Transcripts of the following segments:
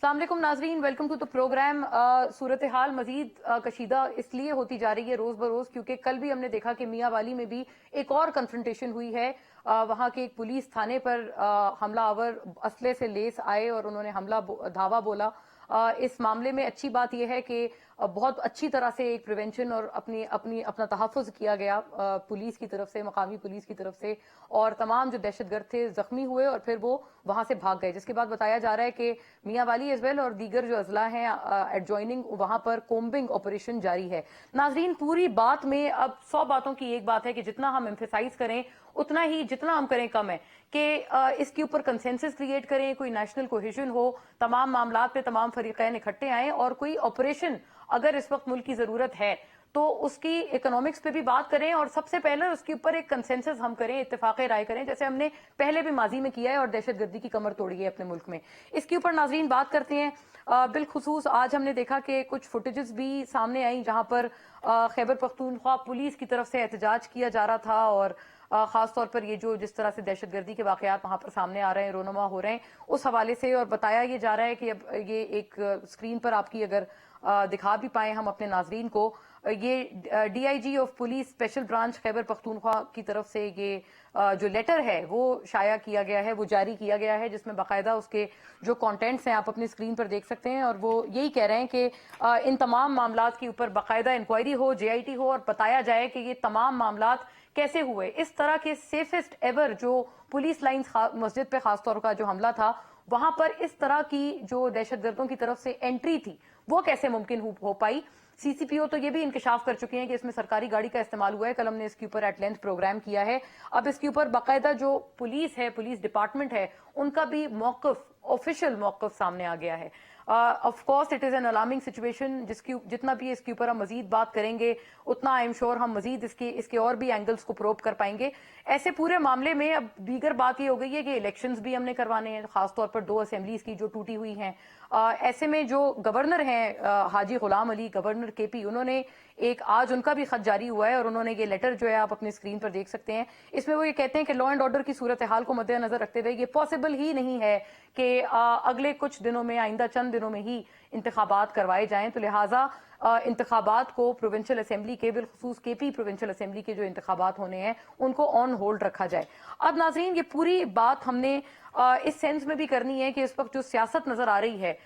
अस्सलाम वालेकुम नाजरीन, वेलकम टू द प्रोग्राम। सूरत हाल मजीद कशीदा इसलिए होती जा रही है रोज बरोज क्योंकि कल भी हमने देखा कि मियाँ वाली में भी एक और कन्फ्रंटेशन हुई है। वहां के एक पुलिस थाने पर हमलावर असले से लेस आए और उन्होंने धावा बोला। इस मामले में अच्छी बात यह है कि बहुत अच्छी तरह से एक प्रिवेंशन और अपना तहफ़्फ़ुज़ किया गया पुलिस की तरफ से, मकामी पुलिस की तरफ से, और तमाम जो दहशतगर्द थे जख्मी हुए और फिर वो वहां से भाग गए। जिसके बाद बताया जा रहा है कि मियाँ वाली एज वेल और दीगर जो अजला हैं एडजॉइनिंग वहां पर कोम्बिंग ऑपरेशन जारी है। नाजरीन, पूरी बात में अब 100 बातों की एक बात है कि जितना हम एम्फेसाइज करें उतना ही जितना हम करें कम है कि इसके ऊपर कंसेंसस क्रिएट करें, कोई नेशनल कोहेजन हो, तमाम मामलात पे तमाम फरीकैन इकट्ठे आए और कोई ऑपरेशन अगर इस वक्त मुल्क की जरूरत है तो उसकी इकोनॉमिक्स पे भी बात करें और सबसे पहले उसके ऊपर एक कंसेंसस हम करें, इत्तेफाक राय करें, जैसे हमने पहले भी माजी में किया है और दहशतगर्दी की कमर तोड़ी है अपने मुल्क में। इसके ऊपर नाजरीन बात करते हैं। बिलखुसूस आज हमने देखा कि कुछ फुटेजेस भी सामने आई जहां पर खैबर पख्तूनख्वा पुलिस की तरफ से एहतजाज किया जा रहा था और खास तौर पर ये जो जिस तरह से दहशतगर्दी के वाकयात वहां पर सामने आ रहे हैं, रोनुमा हो रहे हैं, उस हवाले से और बताया ये जा रहा है कि अब ये एक स्क्रीन पर आपकी अगर दिखा भी पाए हम अपने नाजरीन को, ये DIG of police special branch Khyber Pakhtunkhwa की तरफ से ये जो लेटर है वो शाया किया गया है, वो जारी किया गया है, जिसमें बाकायदा उसके जो कंटेंट्स हैं आप अपनी स्क्रीन पर देख सकते हैं और वो यही कह रहे हैं कि इन तमाम मामलात के ऊपर बाकायदा इंक्वायरी हो, जेआईटी हो और बताया जाए कि ये तमाम मामलात कैसे हुए। इस तरह के सेफेस्ट एवर जो पुलिस लाइंस मस्जिद पे खासतौर का जो हमला था वहां पर इस तरह की जो दहशतगर्दों की तरफ से एंट्री थी वो कैसे मुमकिन हो पाई। सीसीपीओ तो ये भी इंकशाफ कर चुके हैं कि इसमें सरकारी गाड़ी का इस्तेमाल हुआ है। कल हमने इसके ऊपर एट लेंथ प्रोग्राम किया है। अब इसके ऊपर बाकायदा जो पुलिस है, पुलिस डिपार्टमेंट है, उनका भी मौकफ, ऑफिशियल मौकफ सामने आ गया है। Of course it is an alarming situation, जितना भी इसके ऊपर हम मजीद बात करेंगे उतना आई एम श्योर हम मजीद इसके और भी एंगल्स को प्रोब कर पाएंगे। ऐसे पूरे मामले में अब दीगर बात ये हो गई है कि इलेक्शंस भी हमने करवाने हैं, खासतौर पर 2 असेंबलीज की जो टूटी हुई हैं। ऐसे में जो गवर्नर हैं हाजी गुलाम अली, गवर्नर केपी, उन्होंने एक आज उनका भी खत जारी हुआ है और उन्होंने ये लेटर जो है आप अपनी स्क्रीन पर देख सकते हैं। इसमें वो ये कहते हैं कि लॉ एंड ऑर्डर की सूरत हाल को मद्देनजर रखते हुए ये पॉसिबल ही नहीं है कि अगले कुछ दिनों में, आइंदा चंद दिनों में ही इंतखाबात करवाए जाएं, तो लिहाजा इंतखाबात को प्रोविंशियल असेंबली के, बिलखुसूस केपी प्रोविंशियल असेंबली के जो इंतखाबात होने हैं उनको ऑन होल्ड रखा जाए। अब नाजरीन, ये पूरी बात हमने इस सेंस में भी करनी है कि इस वक्त जो सियासत नजर आ रही है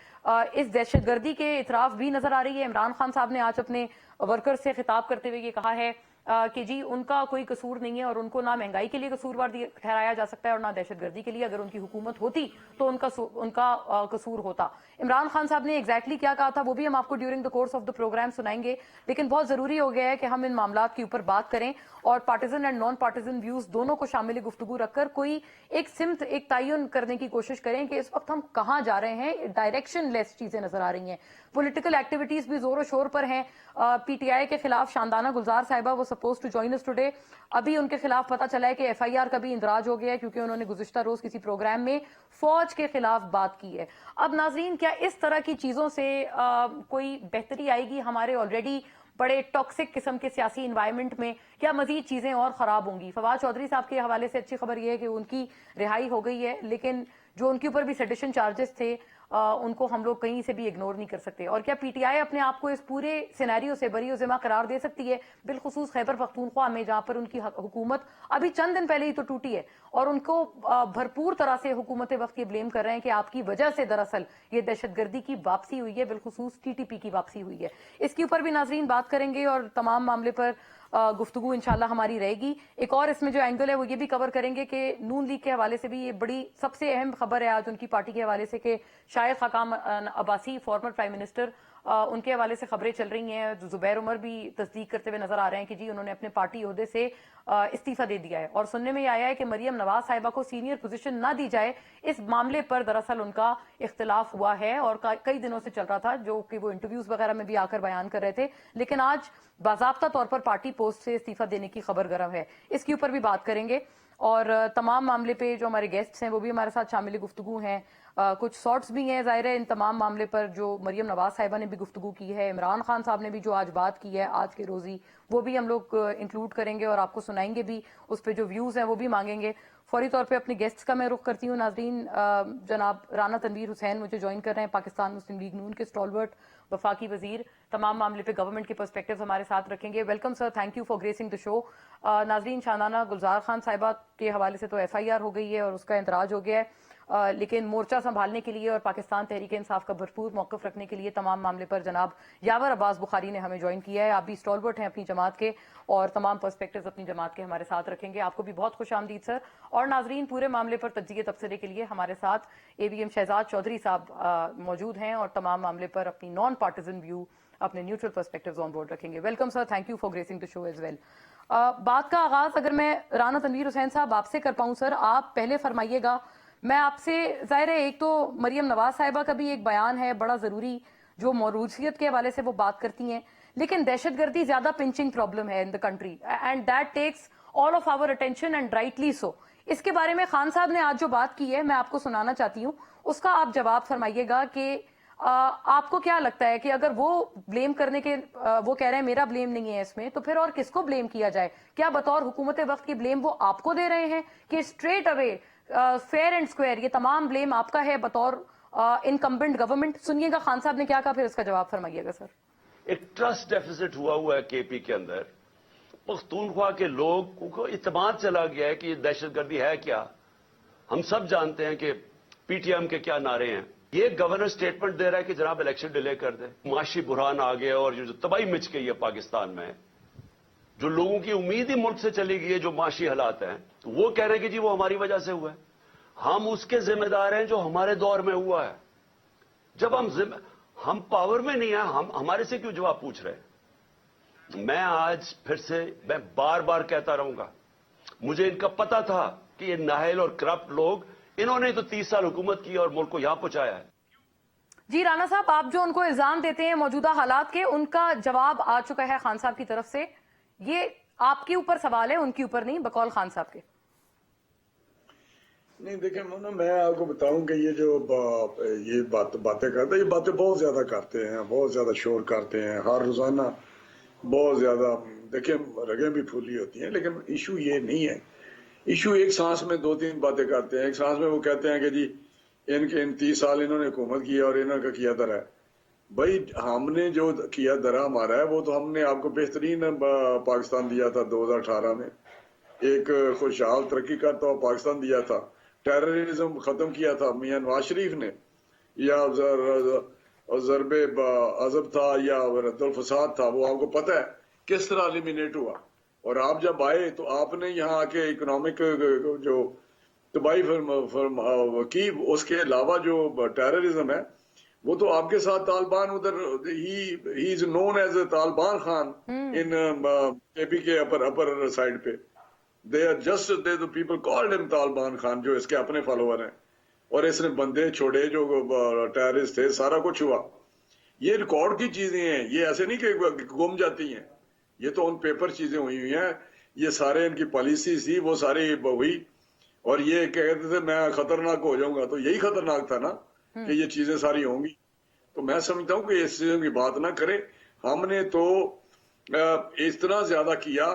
इस दहशतगर्दी के इतराफ भी नजर आ रही है। इमरान खान साहब ने आज अपने वर्कर्स से खिताब करते हुए ये कहा है कि जी उनका कोई कसूर नहीं है और उनको ना महंगाई के लिए कसूरवार ठहराया जा सकता है और ना दहशतगर्दी के लिए। अगर उनकी हुकूमत होती तो उनका कसूर होता। इमरान खान साहब ने एग्जैक्टली क्या कहा था वो भी हम आपको during the course of the program सुनाएंगे, लेकिन बहुत जरूरी हो गया है कि हम इन मामलात के ऊपर बात करें और partisan and non partisan views दोनों को शामिल गुफ्तगू रखकर कोई एक सिमत, एक तयन करने की कोशिश करें कि इस वक्त हम कहां जा रहे हैं। डायरेक्शन लेस चीजें नजर आ रही हैं। पॉलिटिकल एक्टिविटीज भी जोरों शोर पर हैं। पीटीआई के खिलाफ शानदाना गुलजार साहिबा वो suppose to join us today, अभी उनके खिलाफ पता चला है कि एफआईआर का भी इंदराज हो गया है क्योंकि उन्होंने गुज़िश्ता रोज किसी प्रोग्राम में फौज के खिलाफ बात की है। अब नाजरीन, क्या इस तरह की चीजों से कोई बेहतरी आएगी हमारे ऑलरेडी बड़े टॉक्सिक किस्म के सियासी इन्वायरमेंट में, क्या मजीद चीजें और खराब होंगी? फवाद चौधरी साहब के हवाले से अच्छी खबर यह है कि उनकी रिहाई हो गई है, लेकिन जो उनके ऊपर भी सेडिशन चार्जेस थे उनको हम लोग कहीं से भी इग्नोर नहीं कर सकते। और क्या पीटीआई अपने आप को इस पूरे सिनेरियो से बरी ज़िम्मा करार दे सकती है? बिलखुसूस खैबर पख्तूनख्वा में जहां पर उनकी हुकूमत अभी चंद दिन पहले ही तो टूटी है और उनको भरपूर तरह से हुकूमत वक्त ये ब्लेम कर रहे हैं कि आपकी वजह से दरअसल ये दहशतगर्दी की वापसी हुई है, बिलखुसूस टीटीपी की वापसी हुई है। इसके ऊपर भी नाजरीन बात करेंगे और तमाम मामले पर गुफ्तगू इंशाल्लाह हमारी रहेगी। एक और इसमें जो एंगल है वो ये भी कवर करेंगे कि नून लीग के हवाले से भी ये बड़ी सबसे अहम खबर है आज उनकी पार्टी के हवाले से कि शायद खकाम अब्बासी, फॉर्मर प्राइम मिनिस्टर, उनके हवाले से खबरें चल रही हैं। जुबैर उमर भी तस्दीक करते हुए नजर आ रहे हैं कि जी उन्होंने अपने पार्टी ओहदे से इस्तीफा दे दिया है और सुनने में आया है कि मरियम नवाज साहिबा को सीनियर पोजीशन ना दी जाए, इस मामले पर दरअसल उनका इख्तिलाफ हुआ है और कई दिनों से चल रहा था, जो कि वो इंटरव्यूज वगैरह में भी आकर बयान कर रहे थे, लेकिन आज बाज़ाब्ता तौर पर पार्टी पोस्ट से इस्तीफा देने की खबर गर्म है। इसके ऊपर भी बात करेंगे और तमाम मामले पे जो हमारे गेस्ट्स हैं वो भी हमारे साथ शामिल गुफ्तगू हैं। कुछ शॉर्ट्स भी हैं जाहिर है इन तमाम मामले पर जो मरियम नवाज साहिबा ने भी गुफ्तगू की है, इमरान खान साहब ने भी जो आज बात की है आज के रोजी, वो भी हम लोग इंक्लूड करेंगे और आपको सुनाएंगे भी, उस पर जो व्यूज हैं वो भी मांगेंगे। फौरी तौर पे अपने गेस्ट्स का मैं रुख करती हूँ। नाजरीन, जनाब राना तनवीर हुसैन मुझे ज्वाइन कर रहे हैं, पाकिस्तान मुस्लिम लीग नून के स्टॉलवर्ट वफाकी वजीर, तमाम मामले पे गवर्नमेंट के पर्सपेक्टिव हमारे साथ रखेंगे। Welcome sir, thank you for gracing the show. नाजरीन, शादाना गुलजार खान साहिबा के हवाले से तो FIR हो गई है और उसका इंतराज हो गया है, लेकिन मोर्चा संभालने के लिए और पाकिस्तान तहरीक इंसाफ का भरपूर मौक़िफ़ रखने के लिए तमाम मामले पर जनाब यावर अब्बास बुखारी ने हमें ज्वाइन किया है। आप भी स्टॉलवर्ट हैं अपनी जमात के और तमाम पर्सपेक्टिव्स अपनी जमात के हमारे साथ रखेंगे। आपको भी बहुत खुश आमदीद सर। और नाजरीन, पूरे मामले पर तज्जिए तबसरे के लिए हमारे साथ AVM शहजाद चौधरी साहब मौजूद हैं और तमाम मामले पर अपनी नॉन पार्टिजन व्यू, अपने न्यूट्रल पर्सपेक्टिव्स ऑन बोर्ड रखेंगे। Welcome sir, thank you for gracing the show as well. बात का आगाज अगर मैं राना तनवीर हुसैन साहब आपसे कर पाऊं सर, आप पहले फरमाइएगा। मैं आपसे, जाहिर है एक तो मरियम नवाज साहिबा का भी एक बयान है बड़ा जरूरी जो मौरूसियत के हवाले से वो बात करती हैं, लेकिन दहशतगर्दी ज्यादा पिंचिंग प्रॉब्लम है in the country and that takes all of our attention and rightly so. इसके बारे में खान साहब ने आज जो बात की है मैं आपको सुनाना चाहती हूँ, उसका आप जवाब फरमाइएगा कि आपको क्या लगता है कि अगर वो ब्लेम करने के वो कह रहे हैं मेरा ब्लेम नहीं है इसमें, तो फिर और किसको ब्लेम किया जाए? क्या बतौर हुकूमत वक्त की ब्लेम वो आपको दे रहे हैं कि straight away fair and square ये तमाम ब्लेम आपका है बतौर इनकम्बेंट गवर्नमेंट? सुनिएगा खान साहब ने क्या कहा, फिर इसका जवाब फरमाइएगा सर। एक ट्रस्ट डेफिसिट हुआ है KP के अंदर। पख्तूनख्वा के लोग को इत्मीनान चला गया है कि ये दहशतगर्दी है क्या। हम सब जानते हैं कि PTM के क्या नारे हैं। ये गवर्नर स्टेटमेंट दे रहा है कि जनाब इलेक्शन डिले कर दे। माशी बुरहान आ गया और जो तबाही मच गई है पाकिस्तान में, जो लोगों की उम्मीद ही मुल्क से चली गई है, जो माशी हालात हैं, तो वो कह रहे हैं कि जी वो हमारी वजह से हुआ है। हम उसके जिम्मेदार हैं जो हमारे दौर में हुआ है। जब हम पावर में नहीं है, हम हमारे से क्यों जवाब पूछ रहे हैं? मैं आज फिर से मैं बार बार कहता रहूंगा, मुझे इनका पता था कि ये नाहल और करप्ट लोग, इन्होंने तो 30 साल हुकूमत की और मुल्क को यहां पहुंचाया है। जी राना साहब, आप जो उनको इल्जाम देते हैं मौजूदा हालात के, उनका जवाब आ चुका है खान साहब की तरफ से। ये आपके ऊपर सवाल है, उनके ऊपर नहीं, बकौल खान साहब के। नहीं देखिए मोना, मैं आपको बताऊं कि ये जो ये बातें करते हैं, ये बातें बहुत ज्यादा करते हैं, बहुत ज्यादा शोर करते हैं हर रोजाना, बहुत ज्यादा। देखिए रगें भी फूली होती हैं, लेकिन इशू ये नहीं है। इशू एक सांस में 2-3 बातें करते हैं। एक सांस में वो कहते हैं कि जी इन 30 साल इन्होंने हुकूमत की और इन्होंने किया दरा है। भाई हमने जो किया दरा हमारा है, वो तो हमने आपको बेहतरीन पाकिस्तान दिया था 2018 में, एक खुशहाल तरक्की करता हुआ पाकिस्तान दिया था। टेररिज्म खत्म किया था मियां नवाज शरीफ ने, या ज़रबे अजब था या रद्दुल फसाद था, वो आपको पता है किस तरह एलिमिनेट हुआ। और आप जब आए तो आपने यहाँ आके इकोनॉमिक जो तबाही की, उसके अलावा जो टेररिज्म है वो तो आपके साथ तालिबान उधर, he is known as Taliban Khan in KP के अपर साइड पे। They are just the people called him Taliban Khan, जो इसके अपने फॉलोअर हैं। और इसने बंदे छोड़े जो टेररिस्ट थे, सारा कुछ हुआ। ये रिकॉर्ड की चीजें हैं, ये ऐसे नहीं कि गुम जाती हैं, ये तो उन पेपर चीजें हुई हैं। ये सारे इनकी पॉलिसी थी, वो सारी हुई। और ये कहते थे मैं खतरनाक हो जाऊंगा, तो यही खतरनाक था ना कि ये चीजें सारी होंगी। तो मैं समझता हूं कि इस चीजों की बात ना करें। हमने तो इस तरह ज्यादा किया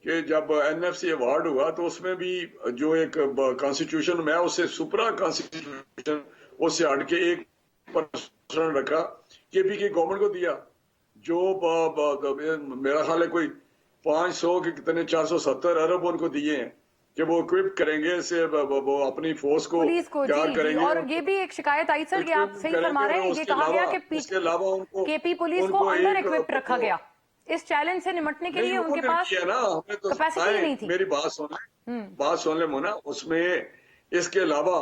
कि जब NFC अवार्ड हुआ तो उसमें भी जो एक कॉन्स्टिट्यूशन में उससे सुपरा कॉन्स्टिट्यूशन, उससे हट के 1% रखा, KP की गवर्नमेंट को दिया, जो मेरा ख्याल है कोई 500 के कितने 470 अरब उनको दिए हैं कि वो इक्विप करेंगे, से वो अपनी फोर्स को तैयार करेंगे। और ये भी एक शिकायत आई सर कि आप सही फरमा रहे हैं, ये कहा गया कि इसके अलावा उनको KP पुलिस को अंडर इक्विप्ड रखा गया। इस चैलेंज से निपटने के लिए उनके पास कैपेसिटी नहीं थी। मेरी बात सुन ले मोना, उसमें इसके अलावा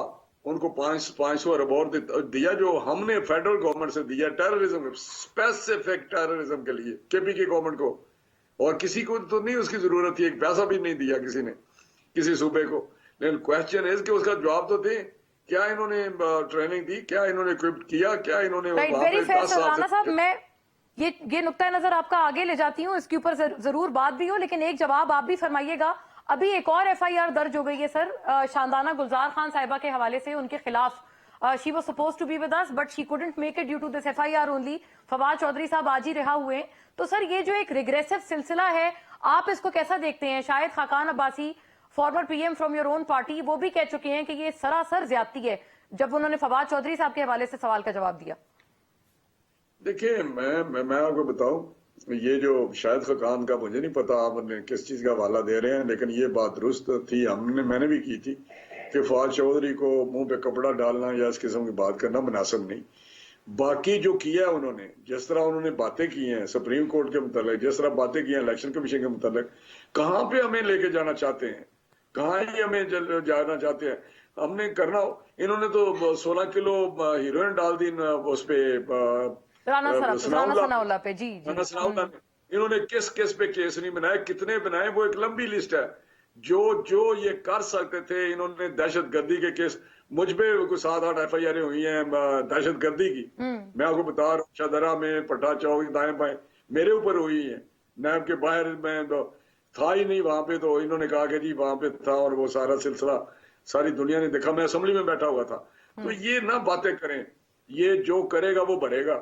उनको 500 अरब और दिया, जो हमने फेडरल गवर्नमेंट से दिया टेररिज्म, स्पेसिफिक टेररिज्म के लिए KP की गवर्नमेंट को। और किसी को तो नहीं उसकी जरूरत थी, एक पैसा भी नहीं दिया किसी ने किसी सूबे को। लेकिन क्वेश्चन है कि उसका जवाब तो दें, क्या इन्होंने ट्रेनिंग दी, क्या इन्होंने इक्विप किया, क्या इन्होंने राना साहब, मैं ये नुक्ता नजर आपका आगे ले जाती हूँ, इसके ऊपर जरूर बात भी हो, लेकिन एक जवाब आप भी फरमाइएगा। अभी एक और FIR दर्ज हो गई है सर शादाना गुलजार खान साहिबा के हवाले से, उनके खिलाफ। She was supposed to be with us but she couldn't make it due to this FIR only. Fawad Chaudhry sahib आज ही रिहा हुए। तो सर ये जो एक रिग्रेसिव सिलसिला है, आप इसको कैसा देखते हैं? शायद Khaqan Abbasi former PM from your own party, वो भी कह चुके हैं कि ये सरासर ज्यादती है, जब उन्होंने फवाद चौधरी साहब के हवाले से सवाल का जवाब दिया। देखिए, मैं आपको बताऊं, ये जो शाहिद खकान का मुझे नहीं पता आप किस चीज का हवाला दे रहे हैं, लेकिन ये बात दुरुस्त थी, मैंने भी की थी कि फवाद चौधरी को मुंह पे कपड़ा डालना या इस किस्म की बात करना मुनासिब नहीं। बाकी जो किया उन्होंने, जिस तरह उन्होंने बातें की हैं सुप्रीम कोर्ट के मुतालिक, जिस तरह बातें की हैं इलेक्शन कमीशन के मुतालिक, कहाँ पे हमें लेके जाना चाहते हैं, कहाँ ही हमें जाना चाहते हैं, हमने करना। इन्होंने तो 16 किलो हीरोइन डाल दी उस पे राना सनाउल्लाह पे। जी राना सनाउल्लाह ने। इन्होंने किस किस पे केस नहीं बनाए, कितने बनाए, वो एक लंबी लिस्ट है। जो ये कर सकते थे, इन्होंने दहशत गर्दी के केस, मुझ पे कुछ 7-8 FIR हुई हैं दहशत गर्दी की। मैं आपको बता रहा हूँ, शाहदरा में, पट्टा चौक, दाएं बाएं मेरे ऊपर हुई है। नैब के बाहर मैं तो था ही नहीं वहां पे, तो इन्होंने कहा कि जी वहां पे था, और वो सारा सिलसिला सारी दुनिया ने देखा। मैं असेंबली में बैठा हुआ था। तो ये ना बातें करें, ये जो करेगा वो भरेगा।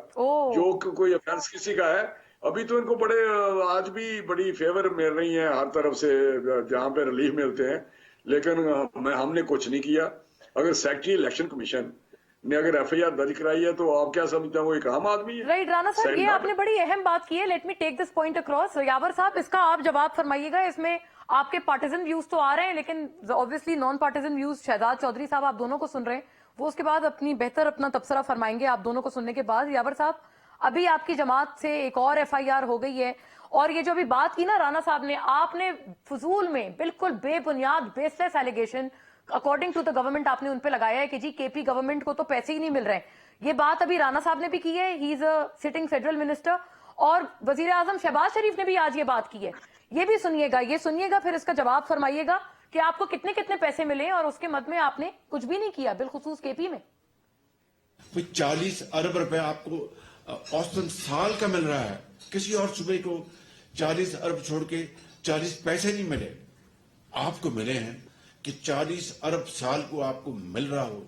जो कोई ऑफेंस किसी का है, अभी तो इनको बड़े आज भी बड़ी फेवर मिल रही है हर तरफ से, जहां पे रिलीफ मिलते हैं, लेकिन हमने कुछ नहीं किया। अगर सेक्रेटरी इलेक्शन कमीशन ने अगर FIR दर्ज कराई है, तो आप क्या समझते हैं वो एक आम आदमी है? राइट राना साहब, ये आपने बड़ी अहम बात की है। Let me take this point across. Yawar साहब, इसका आप जवाब फरमाइएगा। इसमें आपके पार्टिजन व्यूज तो आ रहे हैं, लेकिन obviously non partisan views Shahzad Chaudhry sahib आप दोनों को सुन रहे हैं, वो उसके बाद अपना तबसरा फरमाएंगे आप दोनों को सुनने के बाद। यावर साहब, अभी आपकी जमात से एक और FIR हो गई है, और ये जो अभी बात की ना राना साहब ने, आपने फजूल में बिल्कुल बेबुनियाद baseless allegation according to the government आपने उन पे लगाया है कि जी KP गवर्नमेंट को तो पैसे ही नहीं मिल रहे। ये बात अभी राना साहब ने भी की है, he is a sitting federal minister, और वजीर आजम शहबाज शरीफ ने भी आज ये बात की है। ये भी सुनिएगा, फिर इसका जवाब फरमाइएगा कि आपको कितने कितने पैसे मिले, और उसके मद में आपने कुछ भी नहीं किया, बिलखुसूस KP में। 40 अरब रुपए आपको औसतन साल का मिल रहा है। किसी और सूबे को 40 अरब छोड़ के 40 पैसे नहीं मिले, आपको मिले हैं कि 40 अरब साल को आपको मिल रहा हो,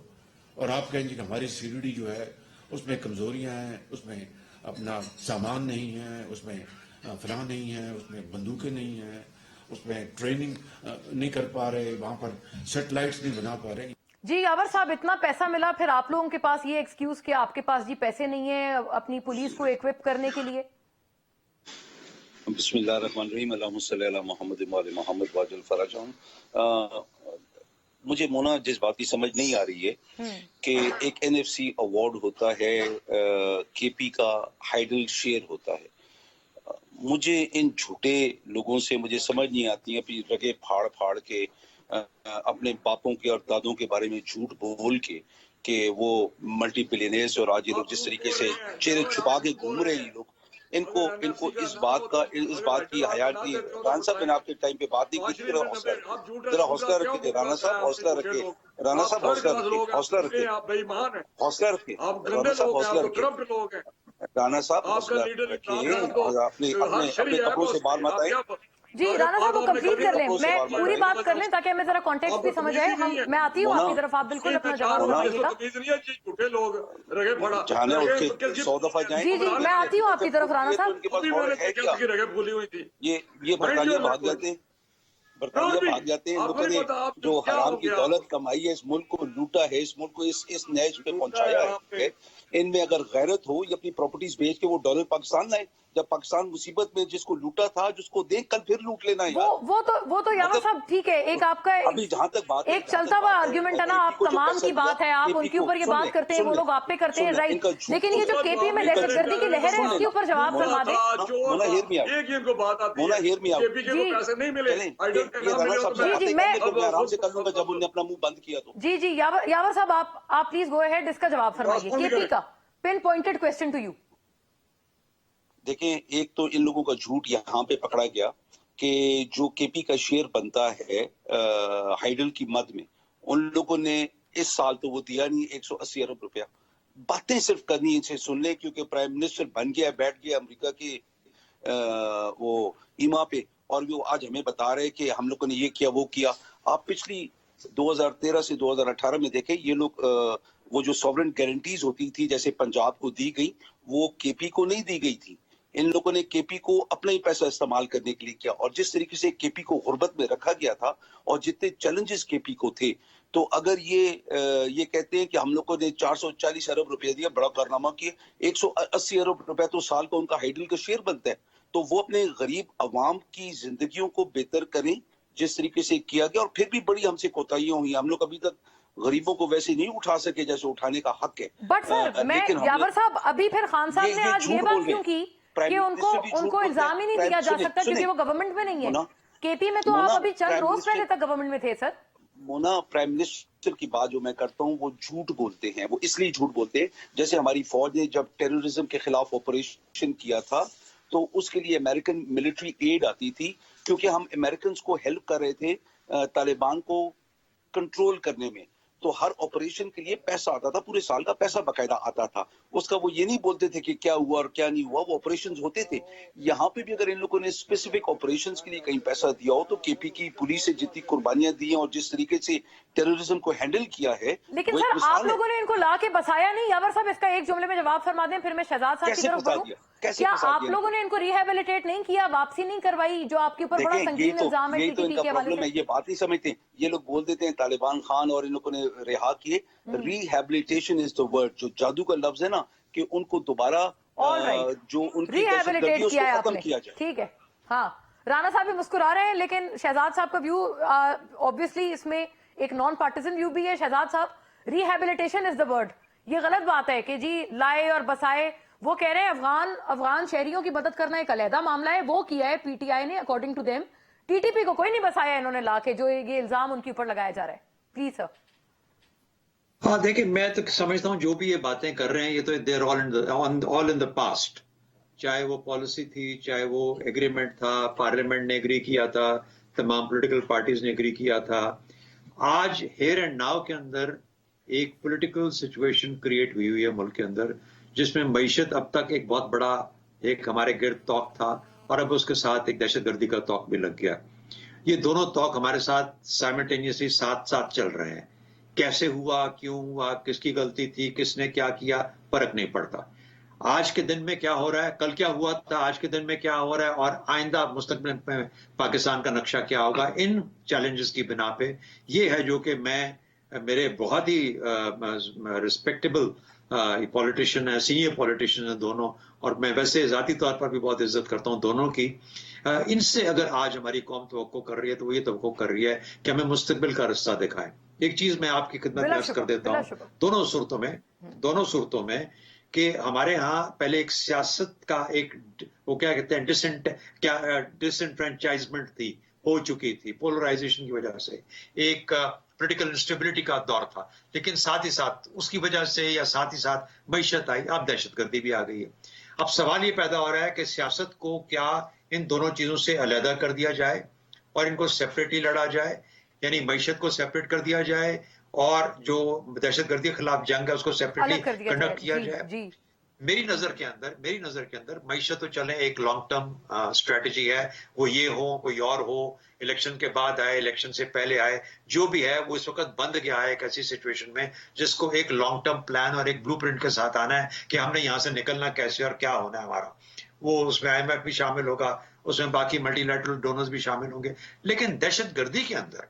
और आप कहेंगे कि हमारी CBD जो है उसमें कमजोरियां हैं, उसमें अपना सामान नहीं है, उसमें फलां नहीं है, उसमें बंदूकें नहीं है, उसमें ट्रेनिंग नहीं कर पा रहे, वहां पर सेटेलाइट्स नहीं बना पा रहे। जी यावर साहब, इतना पैसा मिला, फिर आप लोगों के पास ये एक्सक्यूज कि आपके पास जी पैसे नहीं है अपनी पुलिस को इक्विप करने के लिए। बिस्मिल्लाहिर्रहमानिर्रहीम, अल्लाहुम्मा सल्ली अला मुहम्मद व अला मुहम्मद वाजिल फराजान। मुझे मोना जिस बात की समझ नहीं आ रही है कि एक NFC अवार्ड होता है, KP का हाइडल शेयर होता है। मुझे इन झूठे लोगों से मुझे समझ नहीं आती है, अपनी रगे फाड़ फाड़ के अपने बापों के और दादों के बारे में झूठ बोल के कि वो मल्टी बिलियनर्स, और आज ये लोग जिस तरीके से चेहरे छुपा के घूम रहे हैं लोग, इनको इस बात की हया की। राना साहब, मैंने आपके टाइम पे बात नहीं की, जरा हौसला रखिए राना साहब, हौसला रखिए राना साहब, हौसला रखिए, हौसला रखिए, हौसला रखिए राना साहब, हौसला रखिए राना साहब, हौसला रखिए, और अपने कपड़ों से बाल मत आए। जी राना साहब, वो कंप्लीट कर लें, मैं पूरी बात कर लें ताकि हमें जरा कॉन्टेक्स्ट भी समझ आए। मैं आती हूँ आपकी तरफ, आप बिल्कुल अपना जवाब दीजिएगा। झूठे लोग रगे फड़ा जाने उठ के 100 दफा जाए। जी मैं आती हूँ आपकी तरफ राना साहब। भूली हुई थी। ये बरतानिया भाग जाते हैं, लोगों ने जो हराम की दौलत कमाई है, इस मुल्क को लूटा है, इस मुल्क को इस नैज पे पहुंचाया है। इनमें अगर गैरत हो, ये अपनी प्रॉपर्टीज बेच के वो डॉलर पाकिस्तान लाए। जब पाकिस्तान मुसीबत में, जिसको लूटा था, जिसको देख कल फिर लूट लेना है। वो तो यावर साहब ठीक है, एक आपका अभी जहां तक बात एक चलता हुआ आर्ग्यूमेंट है ना, आप तमाम की बात है, आप उनके ऊपर ये बात करते हैं, वो लोग आप पे करते हैं, राइट। लेकिन ये जो KP में दहशतगर्दी की लहर है, इसके ऊपर जवाब फरमा दे। जी मैं आराम से कर लूंगा जब उन्होंने अपना मुंह बंद किया तो। जी यावर साहब, आप प्लीज गो अहेड, इसका जवाब फरमाइए। KP का pinpointed question to you. देखें, एक तो इन लोगों का झूठ यहाँ पे पकड़ा गया कि जो KP का शेयर बनता है हाइडल की मद में, उन लोगों ने इस साल तो वो दिया नहीं 180 अरब रुपया। बातें सिर्फ करनी इनसे सुन ले, क्योंकि प्राइम मिनिस्टर बन गया, बैठ गया अमेरिका के वो ईमा पे, और वो आज हमें बता रहे कि हम लोगों ने ये किया वो किया। आप पिछली 2013 से 2018 में देखें, ये लोग वो जो सॉवरेन गारंटीज होती थी, जैसे पंजाब को दी गई, वो KP को नहीं दी गई थी। इन लोगों ने केपी को अपना ही पैसा इस्तेमाल करने के लिए किया, और जिस तरीके से केपी को गुर्बत में रखा गया था और जितने चैलेंजेस केपी को थे, तो अगर ये कहते हैं कि हम लोगों ने 440 अरब रुपया दिया, बड़ा कारनामा किया, 180 अरब रुपया तो साल का उनका हाइडल का शेयर बनता है, तो वो अपने गरीब अवाम की जिंदगियों को बेहतर करें जिस तरीके से किया गया। और फिर भी बड़ी हमसे कोताहियां हुई, हम लोग अभी तक गरीबों को वैसे नहीं उठा सके जैसे उठाने का हक है। बट सर मैं यावर साहब, अभी फिर खान साहब ने आज ये बात क्यों की कि उनको इल्जाम ही नहीं दिया जा सकता क्योंकि वो गवर्नमेंट में नहीं है? केपी में तो आप अभी चंद रोज पहले तक गवर्नमेंट में थे सर। मोना, प्राइम मिनिस्टर की बात जो मैं करता हूँ वो झूठ बोलते हैं, वो इसलिए झूठ बोलते हैं, जैसे हमारी फौज ने जब टेररिज्म के खिलाफ ऑपरेशन किया था तो उसके लिए अमेरिकन मिलिट्री एड आती थी, क्योंकि हम अमेरिकन को हेल्प कर रहे थे तालिबान को कंट्रोल करने में, तो हर ऑपरेशन के लिए पैसा आता था, पूरे साल का पैसा बकायदा आता था उसका। वो ये नहीं बोलते थे कि क्या हुआ और क्या नहीं हुआ, वो ऑपरेशंस होते थे। यहाँ पे भी अगर इन लोगों ने स्पेसिफिक ऑपरेशंस के लिए कहीं पैसा दिया हो, तो केपी की पुलिस से जितनी कुर्बानियां दी हैं और जिस तरीके से टेररिज्म को हैंडल किया है, लेकिन सर आप लोगों ने इनको ला के बसाया नहीं। यावर साहब इसका एक जुमले में जवाब फरमा दें, फिर मैं शहजाद साहब की तरफ बढ़ूं। क्या आप लोगों ने इनको रिहेबिलिटेट नहीं किया, वापसी नहीं करवाई, जो आपके ऊपर बड़ा संगीन इल्जाम है? यही तो इनका प्रॉब्लम है, ये बात नहीं समझते। ये लोग बोल देते हैं तालिबान खान और इन लोगों ने रिहा किए। रिहेबिलिटेशन इज द वर्ड, जो जादू का लफ्ज है ना, कि उनको दोबारा जो उनकी रिहेबिलिटेट किया है खत्म किया जाए। ठीक है। हाँ, राणा साहब भी मुस्कुरा रहे हैं, लेकिन शहजाद साहब का व्यू ऑब्वियसली इसमें एक नॉन पार्टिजन व्यू भी है। शहजाद साहब, रिहेबिलिटेशन इज द वर्ड, ये गलत बात है कि जी लाए और बसाए। वो कह रहे हैं अफगान शहरियों की मदद करना एक अलहदा मामला है, वो किया है पीटीआई ने अकॉर्डिंग टू देम। टीटीपी को कोई नहीं बसाया इन्होंने लाके, जो ये इल्जाम उनके ऊपर लगाया जा रहा है। Please sir. हाँ देखिए, मैं तो समझता हूँ जो भी ये बातें कर रहे हैं ये तो they're all in the past. चाहे वो पॉलिसी थी, चाहे वो एग्रीमेंट था, पार्लियामेंट ने एग्री किया था, तमाम पॉलिटिकल पार्टीज ने एग्री किया था। आज हेयर एंड नाउ के अंदर एक पॉलिटिकल सिचुएशन क्रिएट हुई है मुल्क के अंदर, जिसमें मईशत अब तक एक बहुत बड़ा एक हमारे गिर्द तौक था और अब उसके साथ एक दहशतगर्दी का तौक भी लग गया। ये दोनों तौक हमारे साथ साइमल्टेनियसली साथ साथ चल रहे हैं। कैसे हुआ, क्यों हुआ, किसकी गलती थी, किसने क्या किया, फर्क नहीं पड़ता। आज के दिन में क्या हो रहा है, कल क्या हुआ था, आज के दिन में क्या हो रहा है और आइंदा मुस्तकबिल में पाकिस्तान का नक्शा क्या होगा, इन चैलेंजेस की बिना पे ये है जो कि मेरे बहुत ही रिस्पेक्टेबल पॉलिटिशियन है, सीनियर पॉलिटिशियन है दोनों, और मैं वैसे जाती तौर पर भी बहुत इज्जत करता हूं दोनों की। इनसे अगर आज हमारी कौम तवक्को कर रही है तो वो ये तवक्को कर रही है कि हमें मुस्तकबिल का रास्ता दिखाएं। एक चीज मैं आपकी खिदमत में अर्ज कर देता हूँ दोनों सूरतों में कि हमारे यहाँ पहले एक सियासत का एक वो क्या कहते हैं डिसएनफ्रेंचाइजमेंट थी, हो चुकी थी पोलराइजेशन की वजह से, एक पॉलिटिकल इंस्टेबिलिटी का दौर था, लेकिन साथ ही साथ उसकी वजह से या साथ ही साथ मईशत आई, अब दहशतगर्दी भी आ गई है। अब सवाल ये पैदा हो रहा है कि सियासत को क्या इन दोनों चीजों से अलहदा कर दिया जाए और इनको सेपरेटली लड़ा जाए, यानी मईशत को सेपरेट कर दिया जाए और जो दहशतगर्दी के खिलाफ जंग है उसको सेपरेटली कंडक्ट किया जाए। मेरी नजर के अंदर मईशत तो चले एक लॉन्ग टर्म स्ट्रेटेजी है, वो ये हो कोई और हो, इलेक्शन के बाद आए, इलेक्शन से पहले आए, जो भी है वो इस वक्त बंद गया है एक ऐसी सिचुएशन में जिसको एक लॉन्ग टर्म प्लान और एक ब्लूप्रिंट के साथ आना है कि हमने यहाँ से निकलना कैसे और क्या होना है हमारा। वो उसमें IMF भी शामिल होगा, उसमें बाकी मल्टीलैटरल डोनर्स भी शामिल होंगे, लेकिन दहशतगर्दी के अंदर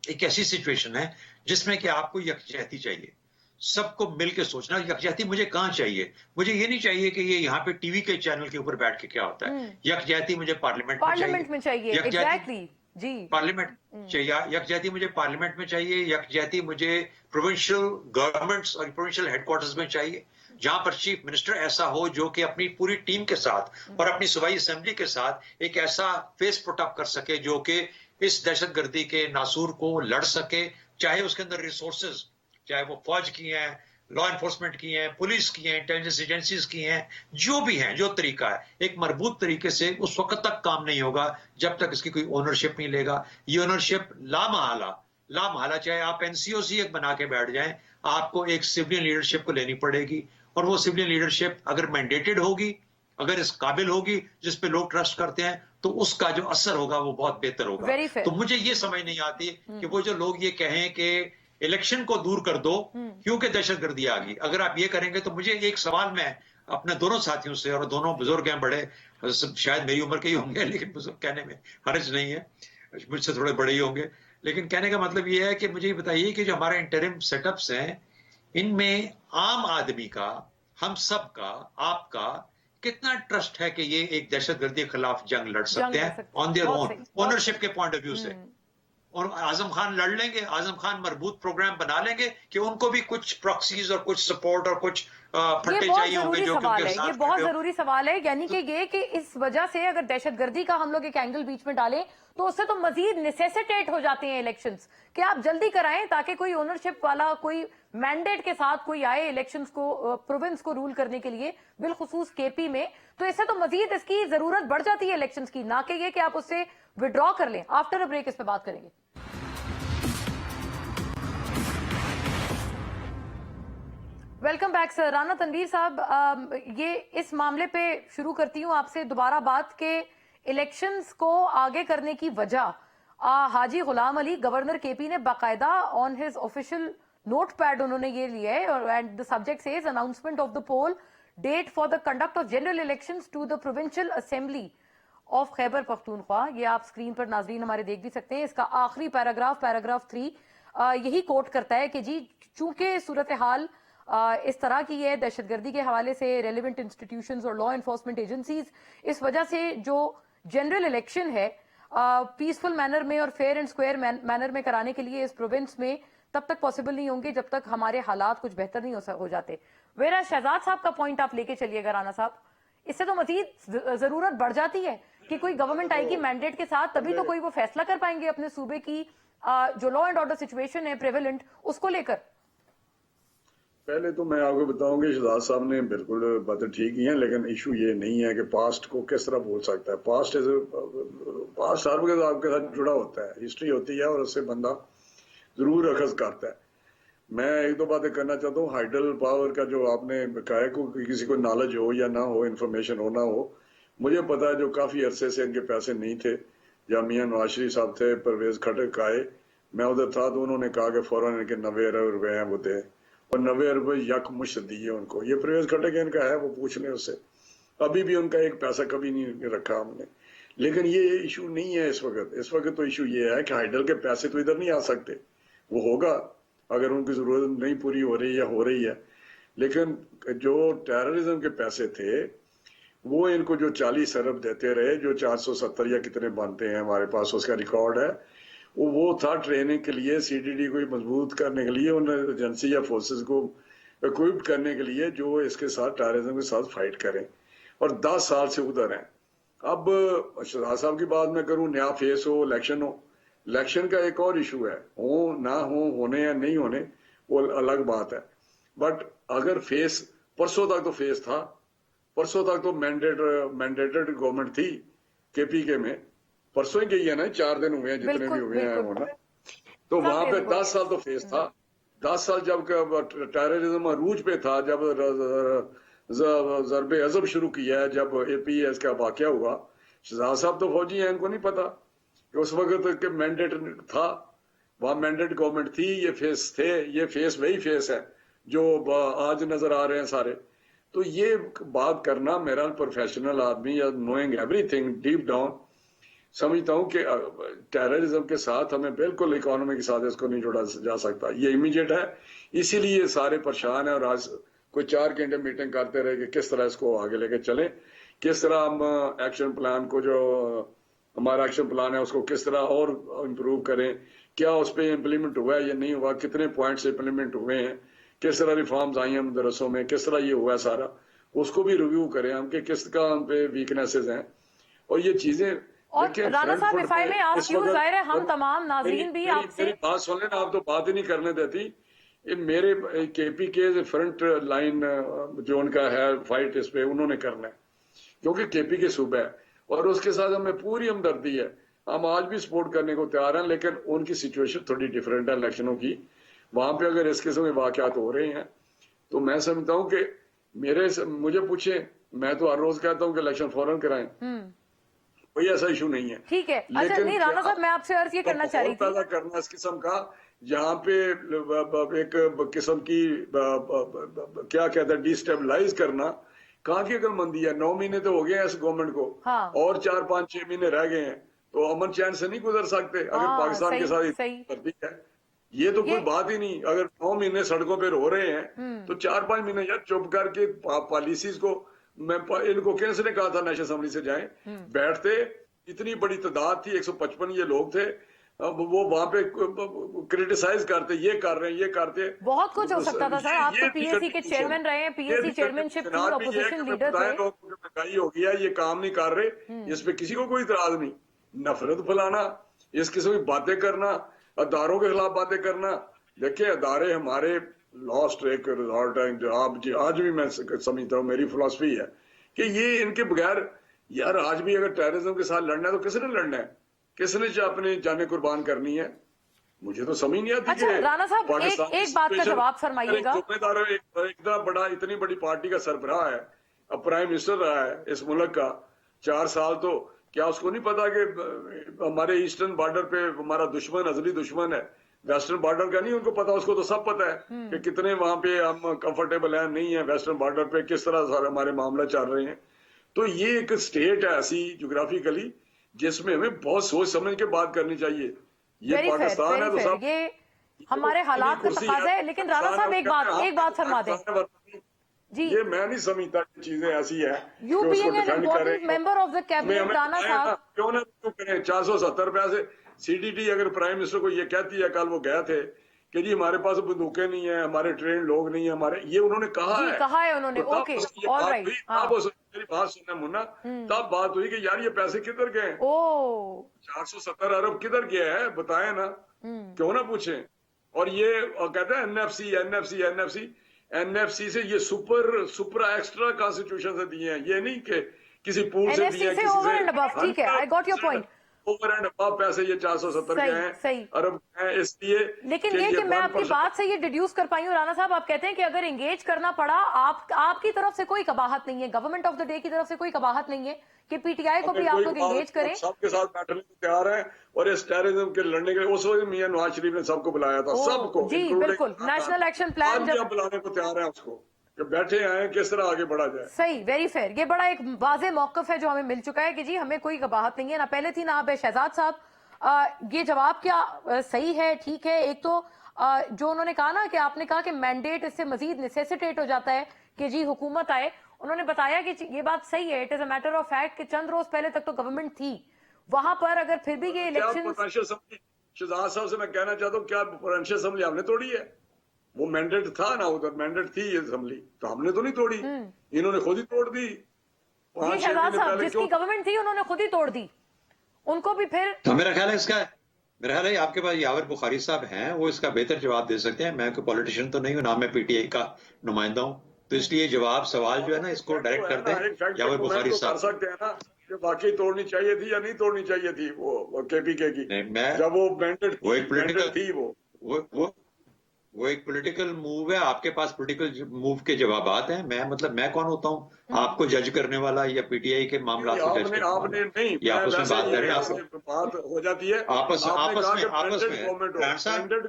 एक ऐसी सिचुएशन है जिसमें कि आपको यकजहती चाहिए, सबको मिलकर सोचना। यकजहती मुझे कहाँ चाहिए, मुझे ये नहीं चाहिए कि ये यहाँ पे टीवी के चैनल के ऊपर बैठ के क्या होता है। यकजहती मुझे पार्लियामेंट में चाहिए, एग्जैक्टली जी, पार्लियामेंट चाहिए, यकजहती मुझे पार्लियामेंट में चाहिए, यकजहती मुझे प्रोविंशियल गवर्नमेंट्स और प्रोविंशियल हेडक्वार्टर्स में चाहिए, जहां पर चीफ मिनिस्टर ऐसा हो जो कि अपनी पूरी टीम के साथ और अपनी सूबाई असेंबली के साथ एक ऐसा फेस पुट अप कर सके जो कि इस दहशतगर्दी के नासूर को लड़ सके, चाहे उसके अंदर रिसोर्सेज, चाहे वो फौज की हैं, लॉ एनफोर्समेंट की हैं, पुलिस की हैं, इंटेलिजेंस एजेंसीज की हैं, जो भी हैं, जो तरीका है एक मरबूत तरीके से उस वक्त तक काम नहीं होगा जब तक इसकी कोई ओनरशिप नहीं लेगा। ये ओनरशिप लामहला चाहे आप NCOC एक बना के बैठ जाएं, आपको एक सिविलियन लीडरशिप को लेनी पड़ेगी, और वो सिविलियन लीडरशिप अगर मैंडेटेड होगी, अगर इस काबिल होगी, जिस पे लोग ट्रस्ट करते हैं, तो उसका जो असर होगा वो बहुत बेहतर होगा। तो मुझे ये समझ नहीं आती कि वो जो लोग ये कहें कि इलेक्शन को दूर कर दो क्योंकि दहशतगर्दी आ गई। अगर आप ये करेंगे तो मुझे एक सवाल मैं अपने दोनों साथियों से, और दोनों बुजुर्ग हैं बड़े, शायद मेरी उम्र के ही होंगे, लेकिन बुजुर्ग कहने में हर्ज नहीं है, मुझसे थोड़े बड़े ही होंगे। लेकिन कहने का मतलब ये है कि मुझे बताइए कि जो हमारे इंटरिम सेटअप्स हैं, इनमें आम आदमी का, हम सब का, आपका कितना ट्रस्ट है कि ये एक दहशतगर्दी के खिलाफ जंग लड़ सकते हैं ऑन देयर ओन, ओनरशिप के पॉइंट ऑफ व्यू से? और आजम खान लड़ लेंगे, आजम खान मजबूत प्रोग्राम बना लेंगे कि उनको भी कुछ प्रॉक्सीज और कुछ सपोर्ट और कुछ फट्टे चाहिए होंगे जो कि उनके साथ ये बहुत जरूरी सवाल है, यानी कि ये कि इस वजह से अगर दहशतगर्दी का हम लोग एक एंगल बीच में डालें तो उससे तो मजीद नेसेसिटेट हो जाते हैं इलेक्शंस, कि आप जल्दी कराएं ताकि कोई ओनरशिप वाला कोई मैंडेट के साथ कोई आए इलेक्शंस को, प्रोविंस को रूल करने के लिए, बिलखुसूस केपी में, तो इससे तो मजीद इसकी जरूरत बढ़ जाती है इलेक्शंस की, ना कि ये कि आप उससे विड्रॉ कर लें। आफ्टर अ ब्रेक इस पे बात करेंगे। Welcome back sir. Rana Tanveer sahib, ये इस मामले पे शुरू करती हूँ आपसे दोबारा बात के इलेक्शंस को आगे करने की वजह हाजी गुलाम अली गवर्नर केपी ने बाकायदा on his official notepad उन्होंने ये लिया है, and the subject says announcement of the poll date for the conduct of general elections to the provincial assembly of Khyber Pakhtunkhwa. ये आप स्क्रीन पर नाजरीन हमारे देख भी सकते हैं। इसका आखिरी पैराग्राफ 3 यही कोट करता है कि जी चूंकि सूरत हाल इस तरह की है दहशतगर्दी के हवाले से, रेलिवेंट इंस्टीट्यूशंस और लॉ एनफोर्समेंट एजेंसीज इस वजह से जो जनरल इलेक्शन है पीसफुल मैनर में और फेयर एंड स्क्वायर मैनर में कराने के लिए इस प्रोविंस में तब तक पॉसिबल नहीं होंगे जब तक हमारे हालात कुछ बेहतर नहीं हो जाते। वेरा शहजाद साहब का पॉइंट आप लेके चलिएगा राना साहब, इससे तो मजीद जरूरत बढ़ जाती है कि कोई गवर्नमेंट आएगी मैंडेट के साथ, तभी तो कोई वो फैसला कर पाएंगे अपने सूबे की जो लॉ एंड ऑर्डर सिचुएशन है प्रेवेलेंट उसको लेकर। पहले तो मैं आपको बताऊं कि शहजाद साहब ने बिल्कुल बातें ठीक ही हैं, लेकिन इशू ये नहीं है कि पास्ट को किस तरह बोल सकता है। पास्ट हर वक्त आपके साथ जुड़ा होता है, हिस्ट्री होती है और उससे बंदा जरूर अखज करता है। मैं एक दो बातें करना चाहता हूँ। हाइडल पावर का जो आपने कहा है, किसी को नॉलेज हो या ना हो, इन्फॉर्मेशन हो ना हो, मुझे पता है जो काफी अरसे से इनके पैसे नहीं थे, या मियां नवाज शरीफ साहब थे, परवेज खटक आए, मैं उधर था तो उन्होंने कहा कि फौरन इनके 90 अरब रुपए हैं वो दे, और 90 अरब यक मुश्त दिए उनको। ये परवेज खटक इनका है, वो पूछ लें उससे। अभी भी उनका एक पैसा कभी नहीं रखा हमने। लेकिन ये इशू नहीं है इस वक्त तो इशू ये है कि हाइडल के पैसे तो इधर नहीं आ सकते। वो होगा अगर उनकी जरूरत नहीं पूरी हो रही या हो रही है, लेकिन जो टेररिज्म के पैसे थे वो इनको जो 40 अरब देते रहे, जो 470 या कितने बनते हैं हमारे पास उसका रिकॉर्ड है, वो था ट्रेनिंग के लिए, सीडीडी को मजबूत करने के लिए, उन एजेंसी या फोर्सेस को इक्विप्ड करने के लिए जो इसके साथ टेररिज्म के साथ फाइट करें, और 10 साल से उधर हैं। अब शहजाद साहब की बात मैं करूं, नया फेस हो, इलेक्शन हो, इलेक्शन का एक और इशू है, हो ना हो, होने या नहीं होने वो अलग बात है। बट अगर फेस, परसों तक तो फेस था, परसों तक तो मैंडेटेड गवर्नमेंट थी केपीके में, परसों ही गई है ना, 4 दिन हुए हैं जितने भी हुए हैं वो ना, तो वहां पे 10 साल तो फेस था। 10 साल जब टेररिज्म अरूज पे था, जब ज़रबे अज़ब शुरू किया है, जब एपीएस का वाकया हुआ, शहजाद साहब तो फौजी हैं, इनको नहीं पता कि उस वक्त के मैंडेट था, वहां मैंडेट गवर्नमेंट थी, ये फेस थे, ये फेस वही फेस है जो आज नजर आ रहे हैं सारे। तो ये बात करना, मेरा प्रोफेशनल आदमी या नोइंग एवरीथिंग डीप डाउन समझता हूं कि टेररिज्म के साथ हमें बिल्कुल इकोनॉमी के साथ इसको नहीं जोड़ा जा सकता। ये इमीडिएट है, इसीलिए सारे परेशान है, और आज कोई 4 घंटे मीटिंग करते रहे कि किस तरह इसको आगे लेके चलें, किस तरह हम एक्शन प्लान को, जो हमारा एक्शन प्लान है उसको किस तरह और इम्प्रूव करें, क्या उस पर इम्प्लीमेंट हुआ है या नहीं हुआ, कितने पॉइंट्स इम्प्लीमेंट हुए हैं, किस तरह रिफॉर्म्स आई हैं मदरसों में, किस तरह ये हुआ है सारा, उसको भी रिव्यू करें हम कि किस का हम पे वीकनेसेस हैं। और ये चीजें और राणा साहब, if I may ask you, जाहिर है हम तमाम नाज़रीन भी आपसे, मेरी बात सुन लेना, आप तो बात ही नहीं करने देती। ये मेरे केपी के फ्रंट लाइन जो उनका है फाइट, इस पे उन्होंने करना है, क्योंकि केपी के सूबा है और उसके साथ हमें पूरी हमदर्दी है, हम आज भी सपोर्ट करने को तैयार हैं। लेकिन उनकी सिचुएशन थोड़ी डिफरेंट है इलेक्शनों की, वहां पे अगर इस किस्म के वाकयात हो रहे हैं तो मैं समझता हूँ कि मुझे पूछे, मैं तो हर रोज कहता हूँ कि इलेक्शन फौरन कराएं, कोई ऐसा इशू नहीं है। ठीक है। अच्छा नहीं राणा साहब, मैं आपसे अर्ज ये करना चाह रही थी, पैदा करना इस किस्म का, जहाँ पे एक किस्म की क्या कहते हैं डिस्टेबलाइज करना, कहाँ की अक्लमंदी है? 9 महीने तो हो गए हैं इस गवर्नमेंट को, हाँ। और 4-5-6 महीने रह गए हैं, तो अमन चैन से नहीं गुजर सकते अगर हाँ, पाकिस्तान के सही, साथ सही। करती है। ये तो कोई बात ही नहीं। अगर 9 महीने सड़कों पे रो रहे हैं तो 4-5 महीने यार चुप करके पॉलिसीज को, इनको किसने कहा था नेशनल असेंबली से जाएं? बैठते, इतनी बड़ी तादाद थी, 155 ये लोग थे, अब वो वहां पे क्रिटिसाइज करते, ये कर रहे हैं, ये करते। बहुत कुछ हो सकता था सर, आप तो पीएसी के चेयरमैन रहे हैं, पीएसी चेयरमैनशिप थी, ऑपोजिशन लीडर थे। महंगाई हो गया, ये काम नहीं कर रहे, इस पे किसी को कोई इतराज नहीं। नफरत फैलाना, इस किस्म की बातें करना, अदारों के खिलाफ बातें करना। देखिए अदारे हमारे लॉस्ट एक रिजॉर्ट है, जो आज भी मैं समझता हूँ, मेरी फिलॉसफी है कि ये इनके बगैर, यार आज भी अगर टेररिज्म के साथ लड़ना है तो किसने लड़ना है? किसने अपनी जाने कुर्बान करनी है? मुझे तो समझ नहीं आती। अच्छा राणा साहब, एक बात का जवाब फरमाइएगा। जिम्मेदार इतनी बड़ी पार्टी का सरबराह है, अब प्राइम मिनिस्टर रहा है इस मुल्क का 4 साल, तो क्या उसको नहीं पता कि हमारे ईस्टर्न बॉर्डर पे हमारा दुश्मन, अजली दुश्मन है? वेस्टर्न बॉर्डर का नहीं उनको पता, उसको तो सब पता है कि कितने वहां पे हम कंफर्टेबल हैं, नहीं है वेस्टर्न बॉर्डर पे, किस तरह सारे हमारे मामला चल रहे हैं। तो ये एक स्टेट है ऐसी ज्योग्राफिकली जिसमें हमें बहुत सोच समझ के बात करनी चाहिए। ये पाकिस्तान है तो सब ये हमारे हालात का तकाजा है। लेकिन राणा साहब एक बात फरमा दें जी, ये मैं नहीं समझता कि चीजें ऐसी है। You being an important member of the cabinet, Rana साहब क्यों ना करें 470 पैसे सीडीटी। अगर प्राइम मिनिस्टर को ये कहती है, कल वो गए थे कि जी हमारे पास बंदूकें नहीं है, हमारे ट्रेन लोग नहीं है, हमारे, ये उन्होंने कहा है उन्होंने, ओके ऑलराइट। मेरी बात सुनना मुन्ना, तब बात हुई कि यार ये पैसे किधर गए? 470 अरब किधर गया है बताएं ना, क्यों ना पूछें? और ये कहते हैं एनएफसी से ये सुपर एक्स्ट्रा कॉन्स्टिट्यूशन से दिए हैं, ये नहीं कि किसी पूल से दिए हैं, ओवर एंड अबव। ठीक है, I got your point. Over and above पैसे ये 470 के हैं, अरब हैं, इसलिए। लेकिन ये कि मैं आपकी बात से ये डिड्यूस कर पाई हूँ राणा साहब, आप कहते हैं कि अगर एंगेज करना पड़ा, आपकी तरफ से कोई कबाहत नहीं है, गवर्नमेंट ऑफ द डे की तरफ से कोई कबाहत नहीं है कि पीटीआई को भी आप लोग एंगेज करें। सबके साथ बैठने को तैयार है, और इस टेररिज्म के लड़ने के लिए उस वक्त मियां नवाज शरीफ ने सबको बुलाया था, सबको जी बिल्कुल, नेशनल एक्शन प्लान जब बुलाने को तैयार है उसको, कि बैठे आए किस तरह आगे बढ़ा जाए। सही, वेरी फेयर। ये बड़ा एक वाज़ेह मौकफ है जो हमें मिल चुका है कि जी हमें कोई कबाहत नहीं है, ना पहले थी ना अब है। शहजाद साहब, ये जवाब क्या सही है, ठीक है? एक तो जो उन्होंने कहा ना कि आपने कहा कि मैंडेट इससे मजीद नेसेसिटेट हो जाता है कि जी हुकूमत आए, उन्होंने बताया कि ये बात सही है, it is a matter of fact कि चंद रोज पहले तक तो गवर्नमेंट थी वहां पर, अगर फिर भी ये इलेक्शन। शहजाद साहब से मैं कहना चाहता हूँ, क्या प्रोविंशियल असेंबली हमने तोड़ी है? वो मैंडेट था ना, उधर मैंडेट थी ये असेंबली, तो हमने तो नहीं तोड़ी, इन्होंने खुद ही तोड़ दी। शहजाद साहब, जिसकी गवर्नमेंट थी उन्होंने खुद ही तोड़ दी, उनको भी फिर। तो मेरा ख्याल है मेरा ख्याल है आपके पास यावर बुखारी साहब हैं, वो इसका बेहतर जवाब दे सकते हैं। मैं कोई पॉलिटिशियन तो नहीं हूँ, ना मैं पीटीआई का नुमाइंदा हूँ, तो इसलिए जवाब सवाल जो है ना इसको डायरेक्ट कर दें यावर बुखारी साहब। कर सकते हैं ना कि वाकई तोड़नी चाहिए थी या नहीं तोड़नी चाहिए थी वो केपीके की, जब वो मैंडेट थी। वो एक पॉलिटिकल मूव है, आपके पास पॉलिटिकल मूव के जवाबात हैं। मैं कौन होता हूँ आपको जज करने वाला, या पीटीआई के मामला को जज करने वाला? आपने नहीं, ये आपस में बात करें, बात हो जाती है आपस में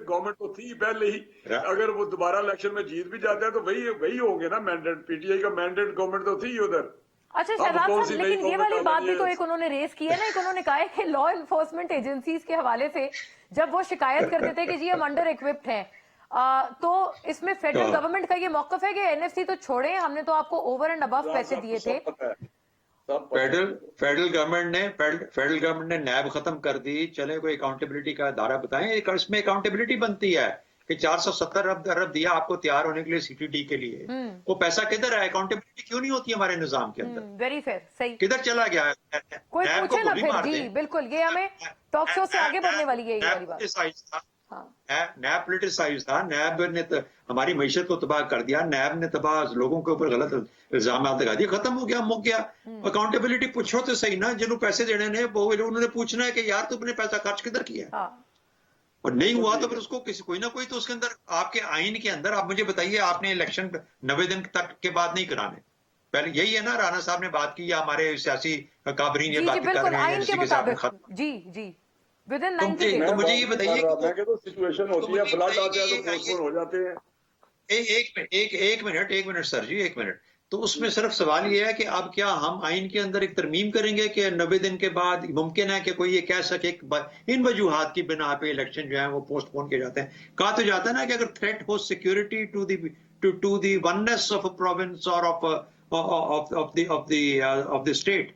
गवर्नमेंट तो थी पहले ही, अगर वो दोबारा इलेक्शन में जीत भी जाते हैं तो वही होंगे ना मैंडेट, पीटीआई का मैंडेट गवर्नमेंट तो थी उधर। अच्छा शहजाद साहब, लेकिन ये वाली बात भी तो एक उन्होंने रेस की है ना, एक उन्होंने कहा है कि लॉ एनफोर्समेंट एजेंसीज के हवाले से जब वो शिकायत करते थे कि जी हम अंडर इक्विप्ड हैं, तो इसमें फेडरल गवर्नमेंट का ये मौकफ है कि एनएफसी तो छोड़े, हमने तो आपको ओवर एंड अबव पैसे दिए थे। फेडरल गवर्नमेंट ने नैब खत्म कर दी। चले कोई अकाउंटेबिलिटी का दायरा बताएं, इसमें अकाउंटेबिलिटी बनती है कि 470 अरब दिया आपको तैयार होने के लिए सीटीटी के लिए, वो पैसा किधर है? अकाउंटेबिलिटी क्यों नहीं होती हमारे निजाम के अंदर? वेरी फेयर, सही, किधर चला गया? कोई पूछे ना फिर। जी बिल्कुल, ये हमें टॉक शो से आगे बढ़ने वाली है ये वाली बात। नैब पोलिटिसाइज था, नैब ने हमारी मैशत को तबाह कर दिया, नैब ने लोगों के ऊपर गलत इल्जाम लगा दिए, खत्म हो गया, मुक गया। अकाउंटेबिलिटी पूछो तो सही ना, जिन्होंने पैसे देने ने वो उन्होंने पूछना है कि यार तुमने पैसा खर्च किधर किया, और नहीं हुआ तो फिर उसको कोई ना कोई तो उसके अंदर, आपके आइन के अंदर, आप मुझे बताइए, आपने इलेक्शन 90 दिन तक के बाद नहीं कराने, पहले यही है ना? राणा साहब ने बात की या हमारे सियासी काबरीन ये बात कर रहे हैं जी विदिन 90 डेज। तो मुझे ये बताइए, सिचुएशन होती है, फ्लड आते हैं तो पोस्टपोन हो जाते हैं। एक मिनट सर जी, एक मिनट। تو اس میں صرف سوال یہ ہے کہ اب کیا ہم آئین کے اندر ایک ترمیم کریں گے کہ 90 دن کے بعد ممکن ہے کہ کوئی یہ کہہ سکے ان وجوہات کی بنا پہ الیکشن جو ہے وہ پوسٹ پون کیے جاتے ہیں. کہا تو جاتا ہے نا کہ اگر تھریٹ ہو security to the oneness of a province اور آف دی اسٹیٹ،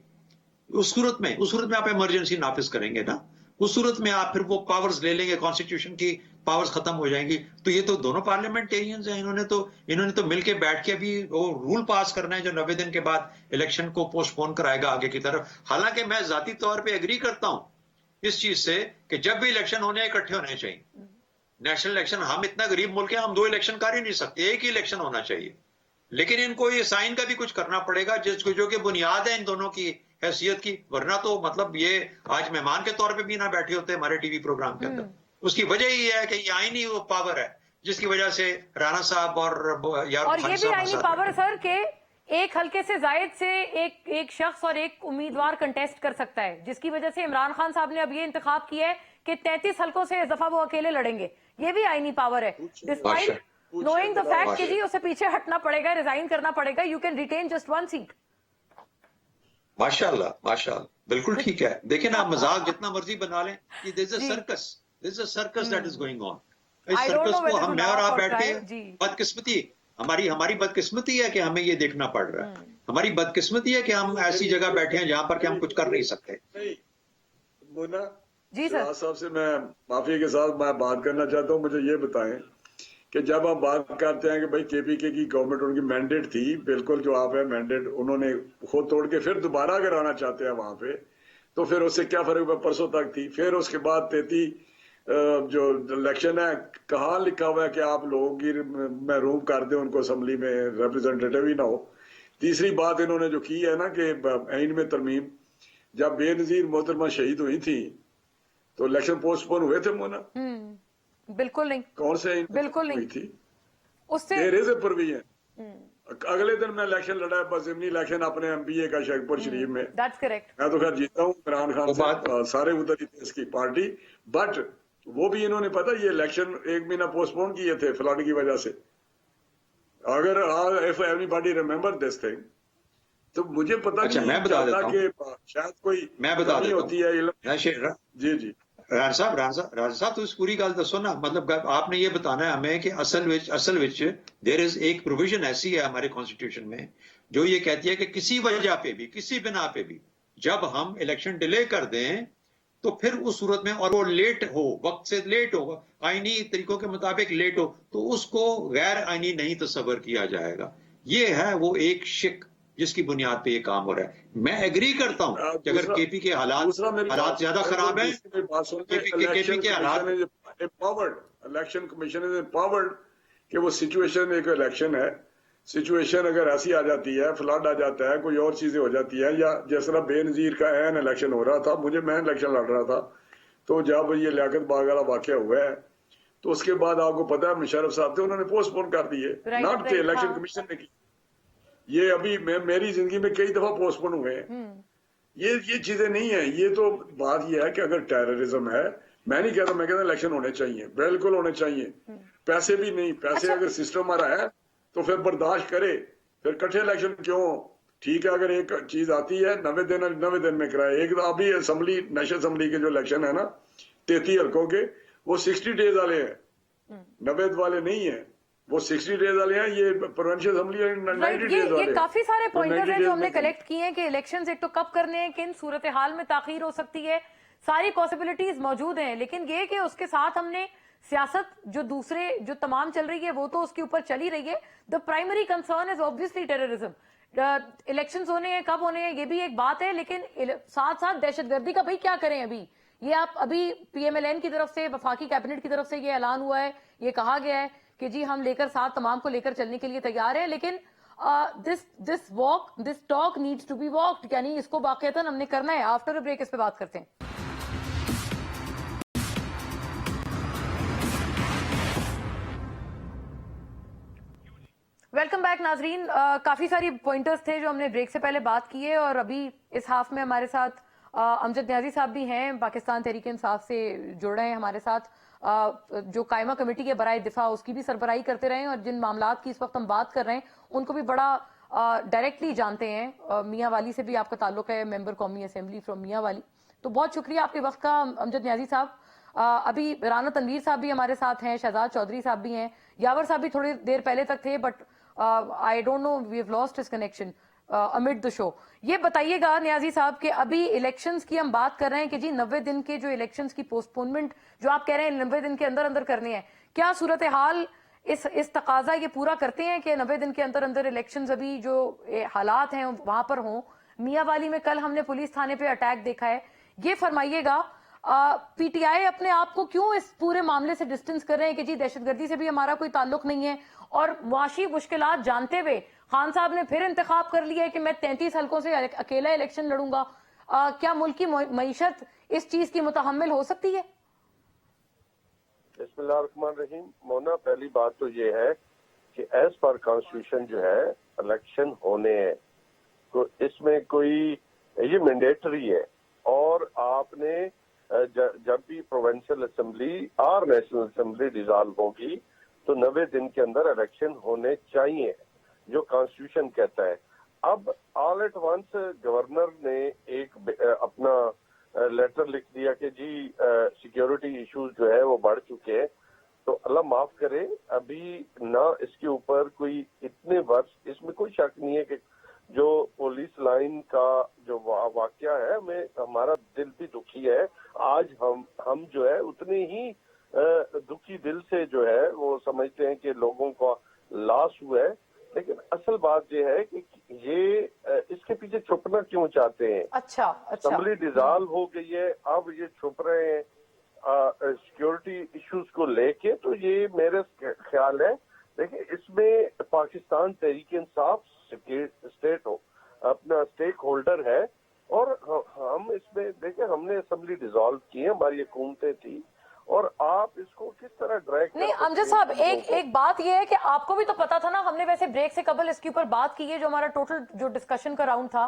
اس صورت میں آپ ایمرجنسی نافذ کریں گے نا. اس صورت میں آپ پھر وہ پاورز لے لیں گے، کانسٹیٹیوشن کی پاورز ختم ہو جائیں گی. تو یہ تو دونوں پارلیمنٹیرینز ہیں، انہوں نے تو مل کے بیٹھ کے بھی وہ رول پاس کرنا ہے جو 90 دن کے بعد الیکشن کو پوسٹ پون کرائے گا آگے کی طرف. حالانکہ میں ذاتی طور پہ ایگری کرتا ہوں اس چیز سے کہ جب بھی الیکشن ہونے اکٹھے ہونے چاہیے. نیشنل الیکشن، ہم اتنا غریب ملک ہیں، ہم 2 الیکشن کر ہی نہیں سکتے، ایک ہی الیکشن ہونا چاہیے. لیکن ان کو یہ سائن کا بھی کچھ کرنا پڑے گا جو کہ بنیاد ہے ان دونوں کی حیثیت کی. ورنہ تو مطلب یہ آج مہمان کے طور پہ بھی نہ بیٹھے ہوتے ہمارے ٹی وی پروگرام کے اندر. اس کی وجہ یہ ہے کہ یہ آئینی وہ پاور ہے جس کی وجہ سے رانا صاحب اور یہ بھی آئینی پاور سر کہ ایک حلقے سے زائد سے ایک شخص اور ایک امیدوار کنٹیسٹ کر سکتا ہے، جس کی وجہ سے عمران خان صاحب نے اب یہ انتخاب کیا ہے کہ 33 حلقوں سے اس دفعہ وہ اکیلے لڑیں گے. یہ بھی آئینی پاور ہے ڈسپائٹ نوئنگ دا فیکٹ کہ جی اسے پیچھے ہٹنا پڑے گا، ریزائن کرنا پڑے گا. You can retain just 1 seat. ماشاء اللہ بالکل ٹھیک ہے. دیکھیں نا، مذاق جتنا مرضی بنا لیں، there is a circus that is going on. اس سرکس کو ہم میں اور آپ بیٹھ کے بدقسمتی، ہماری بدقسمتی ہے کہ ہمیں یہ دیکھنا پڑ رہا ہے. ہماری بدقسمتی ہے کہ ہم ایسی جگہ بیٹھے ہیں جہاں پر کہ ہم کچھ کر نہیں سکتے. مونا جی سر صاحب سے میں معافی کے ساتھ میں بات کرنا چاہتا ہوں. مجھے یہ بتائیں کہ جب آپ بات کرتے ہیں کہ بھائی کے پی کے کی گورنمنٹ ان کی مینڈیٹ تھی، بالکل جو آپ ہے مینڈیٹ انہوں نے خود توڑ کے پھر دوبارہ اگر آنا چاہتے ہیں وہاں پہ تو پھر اس سے کیا فرق ہوا؟ پرسوں تک تھی، پھر اس کے بعد 33 جو الیکشن ہے کہاں لکھا ہوا ہے کہ آپ لوگوں کی محروم کر دیں ان کو اسمبلی میں ریپرزینٹیٹیو ہی نہ ہو. تیسری بات انہوں نے جو کی ہے نا کہ آئین میں ترمیم، جب بے نظیر محترمہ شہید ہوئی تھی تو الیکشن پوسٹ پون ہوئے تھے مونا؟ بالکل نہیں. کون سے بالکل نہیں ہوئی تھی؟ اس سے دیر از اے پرویژن. اگلے دن میں الیکشن لڑا ہے، بس ضمنی الیکشن اپنے ایم پی اے کا شیخپور شریف میں. That's correct. میں تو خیر جیتا ہوں عمران خان سے، سارے ادھر ہی تھے اس کی پارٹی، بٹ وہ بھی انہوں نے پتا یہ الیکشن 1 مہینہ پوسٹ پون کیے تھے فلڈ کی وجہ سے. اگر if anybody remember this thing تو مجھے پتا نہیں چلتا کہ شاید کوئی کمی ہوتی ہے علم. جی راج صاحب تو اس پوری گل دسو نا. مطلب آپ نے یہ بتانا ہے ہمیں کہ اصل وچ دیر از ایک پروویژن ایسی ہے ہمارے کانسٹیٹیوشن میں جو یہ کہتی ہے کہ کسی وجہ پہ بھی، کسی بنا پہ بھی جب ہم الیکشن ڈیلے کر دیں تو پھر اس صورت میں، اور وہ لیٹ ہو، وقت سے لیٹ ہو، آئینی طریقوں کے مطابق لیٹ ہو، تو اس کو غیر آئینی نہیں تصور کیا جائے گا. یہ ہے وہ ایک شک جس کی بنیاد پہ یہ کام ہو رہا ہے. میں ایگری کرتا ہوں کہ اگر کے پی کے حالات زیادہ خراب ہیں، کے پی کے حالات، الیکشن کمیشن از امپاورڈ کہ وہ سچویشن، ایک الیکشن ہے، سچویشن اگر ایسی آ جاتی ہے، فلڈ آ جاتا ہے، کوئی اور چیزیں ہو جاتی ہیں، یا جس طرح بے نظیر کا عین الیکشن ہو رہا تھا، میں الیکشن لڑ رہا تھا تو جب یہ لیاقت باغ والا واقعہ ہوا ہے تو اس کے بعد آپ کو پتا ہے مشرف صاحب تھے، انہوں نے پوسٹ پون کر دیے، ناٹ کہ الیکشن کمیشن نے کی. یہ ابھی میری زندگی میں کئی دفعہ پوسٹ پون ہوئے ہیں. یہ چیزیں نہیں ہیں. یہ تو بات یہ ہے کہ اگر ٹیررزم ہے، میں نہیں کہتا، میں کہتا الیکشن ہونے چاہیے، بالکل ہونے چاہیے. پیسے بھی نہیں، پیسے اگر سسٹم ہمارا ہے تو پھر برداشت کرے، پھر کٹھے الیکشن کیوں؟ ٹھیک ہے اگر ایک چیز آتی ہے 90 دن میں کرائے. ایک ابھی اسمبلی، نیشنل اسمبلی کے جو الیکشن ہے نا 33 حلقوں کے، وہ 60 ڈیز والے ہیں، 90 والے نہیں ہیں، وہ 60 ڈیز والے ہیں. یہ پروونشل اسمبلی 90 ڈیز والے ہیں. یہ کافی سارے پوائنٹرز ہیں جو ہم نے کلیکٹ کیے ہیں کہ الیکشنز ایک تو کب کرنے ہیں، کن صورتحال میں تاخیر ہو سکتی ہے، ساری پاسبلٹیز موجود ہیں. لیکن یہ کہ اس کے ساتھ ہم نے سیاست جو تمام چل رہی ہے وہ تو اس کے اوپر چل ہی رہی ہے. The primary concern is obviously terrorism. Elections ہونے ہیں، کب ہونے ہیں یہ بھی ایک بات ہے، لیکن ساتھ ساتھ دہشت گردی کا بھائی کیا کریں. یہ آپ ابھی پی ایم ایل این کی طرف سے، وفاقی کیبنٹ کی طرف سے یہ اعلان ہوا ہے، یہ کہا گیا ہے کہ جی ہم لے کر ساتھ تمام کو لے کر چلنے کے لیے تیار ہیں. لیکن this talk needs to be walked, یعنی اس کو واقعتاً ہم نے کرنا ہے. آفٹر اے بریک اس پہ بات کرتے ہیں. ویلکم بیک ناظرین. کافی ساری پوائنٹرز تھے جو ہم نے بریک سے پہلے بات کی ہے، اور ابھی اس ہاف میں ہمارے ساتھ امجد نیازی صاحب بھی ہیں، پاکستان تحریک انصاف سے جڑ رہے ہیں ہمارے ساتھ، جو قائمہ کمیٹی کے برائے دفاع اس کی بھی سربراہی کرتے رہے ہیں، اور جن معاملات کی اس وقت ہم بات کر رہے ہیں ان کو بھی بڑا डायरेक्टली जानते हैं, मियाँ वाली से भी आपका ताल्लुक है, मेंबर कौमी असेंबली फ्रॉम मियाँ वाली। तो बहुत शुक्रिया आपके वक्त का अमजद न्याजी साहब। अभी राना तनवीर साहब भी हमारे साथ हैं, शहजाद चौधरी साहब भी हैं, यावर साहब भी थोड़ी देर पहले तक थे, but I don't know, we have lost his connection amid the show. ये बताइएगा न्याजी साहब कि अभी इलेक्शंस की हम बात कर रहे हैं कि जी 90 दिन के जो इलेक्शंस की पोस्टपोनमेंट जो आप कह रहे हैं 90 दिन के अंदर अंदर करने हैं, क्या सूरत हाल इस तकाजा ये पूरा करते हैं कि 90 दिन के अंदर अंदर इलेक्शंस, अभी जो हालात हैं वहां पर हों? मियाँ वाली में कल हमने पुलिस थाने पे अटैक देखा है, ये फरमाइएगा पीटीआई अपने आप को क्यों इस पूरे मामले से डिस्टेंस कर रहे हैं कि जी दहशतगर्दी से भी हमारा कोई ताल्लुक नहीं है, और मुआशी मुश्किलात जानते हुए खान साहब ने फिर इंतखाब कर लिया है कि मैं 33 हलकों से अकेला इलेक्शन लड़ूंगा। क्या मुल्क की मईशत इस चीज की मुतहम्मिल हो सकती है? बिस्मिल्लाहिर्रहमानिर्रहीम। मोना, पहली बात तो ये है कि एज पर कॉन्स्टिट्यूशन जो है इलेक्शन होने हैं, तो इसमें कोई ये मैंडेटरी है, और आपने जब भी प्रोविंशियल असेंबली और नेशनल असेंबली डिसॉल्व होगी तो 90 दिन के अंदर इलेक्शन होने चाहिए, जो कॉन्स्टिट्यूशन कहता है। अब ऑल एट वंस गवर्नर ने एक अपना लेटर लिख दिया कि जी सिक्योरिटी इश्यूज जो है वो बढ़ चुके हैं, तो अल्लाह माफ करे, अभी ना इसके ऊपर कोई इतने वर्ष, इसमें कोई शक नहीं है कि जो पुलिस लाइन का जो वाकया है, हमें हमारा दिल भी दुखी है। आज हम जो है उतने ही दुखी दिल से जो है वो समझते हैं कि लोगों का लॉस हुआ है, लेकिन असल बात ये है कि ये इसके पीछे छुपना क्यों चाहते हैं? अच्छा। असेंबली डिसॉल्व हो गई है, अब ये छुप रहे हैं सिक्योरिटी इश्यूज को लेके, तो ये मेरे ख्याल है, देखिए इसमें पाकिस्तान तहरीक इंसाफ स्टेट हो, अपना स्टेक होल्डर है, और हम इसमें देखें, हमने असेंबली डिसॉल्व की है, हमारी हुकूमतें थी, और आप इसको किस तरह ड्रैग नहीं अमजद साहब, एक बात ये है कि आपको भी तो पता था ना, हमने वैसे ब्रेक से कबल इसके ऊपर बात की है, जो हमारा टोटल जो डिस्कशन का राउंड था,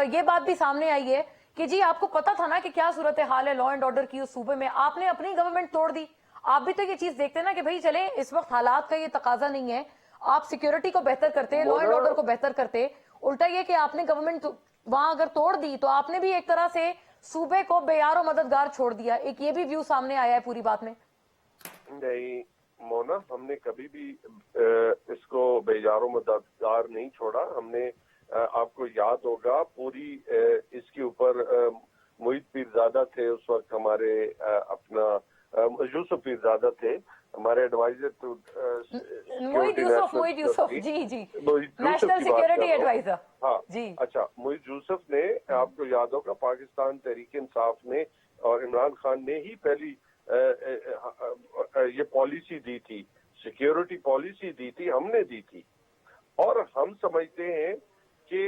ये बात भी सामने आई है कि जी आपको पता था ना कि क्या सूरत हाल है लॉ एंड ऑर्डर की उस सूबे में, आपने अपनी गवर्नमेंट तोड़ दी। आप भी तो ये चीज देखते ना कि भाई चले इस वक्त हालात का ये तकाजा नहीं है, आप सिक्योरिटी को बेहतर करते, लॉ एंड ऑर्डर को बेहतर करते, उल्टा ये कि आपने गवर्नमेंट वहां अगर तोड़ दी तो आपने भी एक तरह से सूबे को बेयारो मददगार छोड़ दिया। एक ये भी व्यू सामने आया है पूरी बात में। नहीं मोना, हमने कभी भी इसको बेयारो मददगार नहीं छोड़ा। हमने आपको याद होगा पूरी इसके ऊपर मोहित पीरजादा थे उस वक्त, हमारे अपना यूसुफ पीरजादा थे हमारे adviser to Moeed Yusuf ji national security adviser. हाँ जी अच्छा, मोहित यूसुफ ने, आपको याद होगा, पाकिस्तान तहरीक इंसाफ ने और इमरान खान ने ही पहली ये पॉलिसी दी थी, सिक्योरिटी पॉलिसी दी थी, हमने दी थी। और हम समझते हैं कि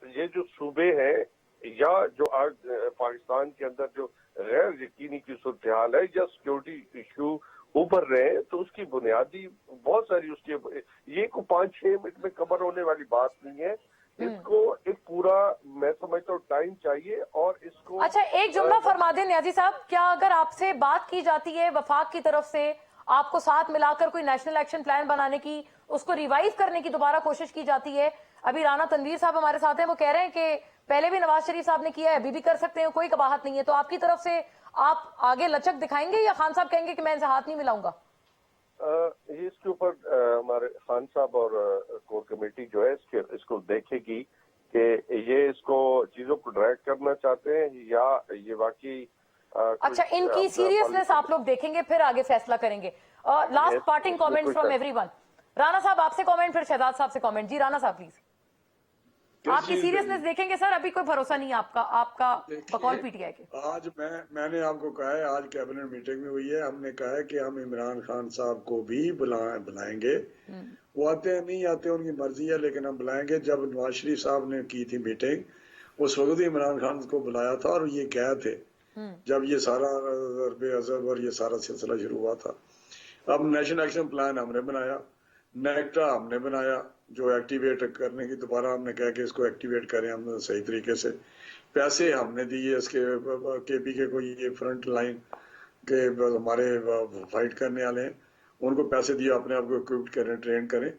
ये जो सूबे हैं या जो आज पाकिस्तान के अंदर जो गैर यकीनी की सूरत हाल है या सिक्योरिटी इशू उभर रहे हैं, तो उसकी बुनियादी बहुत सारी उसकी, ये को 5-6 मिनट में कवर होने वाली बात नहीं है। इसको एक पूरा, मैं समझता हूँ, टाइम चाहिए, और इसको अच्छा एक जुमला फरमा दें न्याजी साहब, क्या अगर आपसे बात की जाती है वफाक की तरफ से, आपको साथ मिलाकर कोई नेशनल एक्शन प्लान बनाने की, उसको रिवाइव करने की दोबारा कोशिश की जाती है? अभी राना तनवीर साहब हमारे साथ हैं, वो कह रहे हैं कि पहले भी नवाज शरीफ साहब ने किया है, अभी भी कर सकते हैं, कोई कबाहत नहीं है, तो आपकी तरफ से आप आगे लचक दिखाएंगे या खान साहब कहेंगे कि मैं इनसे हाथ नहीं मिलाऊंगा? ये इसके ऊपर हमारे खान साहब और कोर कमेटी जो है इसको देखेगी कि ये इसको चीजों को ड्रैग करना चाहते हैं या ये वाकई अच्छा, इनकी सीरियसनेस आप लोग देखेंगे, फिर आगे फैसला करेंगे। Last parting comment from everyone. Rana sahib आपसे कमेंट, फिर शहजाद साहब से कमेंट। जी राणा साहब प्लीज, आपकी सीरियसनेस देखेंगे सर, अभी कोई भरोसा नहीं है आपका बकौल पीटीआई के। आज मैंने आपको कहा है, आज कैबिनेट मीटिंग में हुई है, हमने कहा है कि हम इमरान खान साहब को भी बुलाएंगे। वो आते हैं नहीं आते उनकी मर्जी है, लेकिन हम बुलाएंगे। जब नवाज शरीफ साहब ने की थी मीटिंग, उस वक्त इमरान खान को बुलाया था और ये कहे थे जब ये सारा ज़रबे अज़ब और ये सारा सिलसिला शुरू हुआ था। अब नेशनल एक्शन प्लान हमने बनाया, नेक्टा हमने बनाया, जो एक्टिवेट करने की, दोबारा हमने कहा कि इसको एक्टिवेट करें हम सही तरीके से। पैसे हमने दिए इसके केपी के, कोई ये फ्रंट लाइन के हमारे फाइट करने वाले हैं, उनको पैसे दिए, अपने आप को इक्विप्ड करें, ट्रेन करें।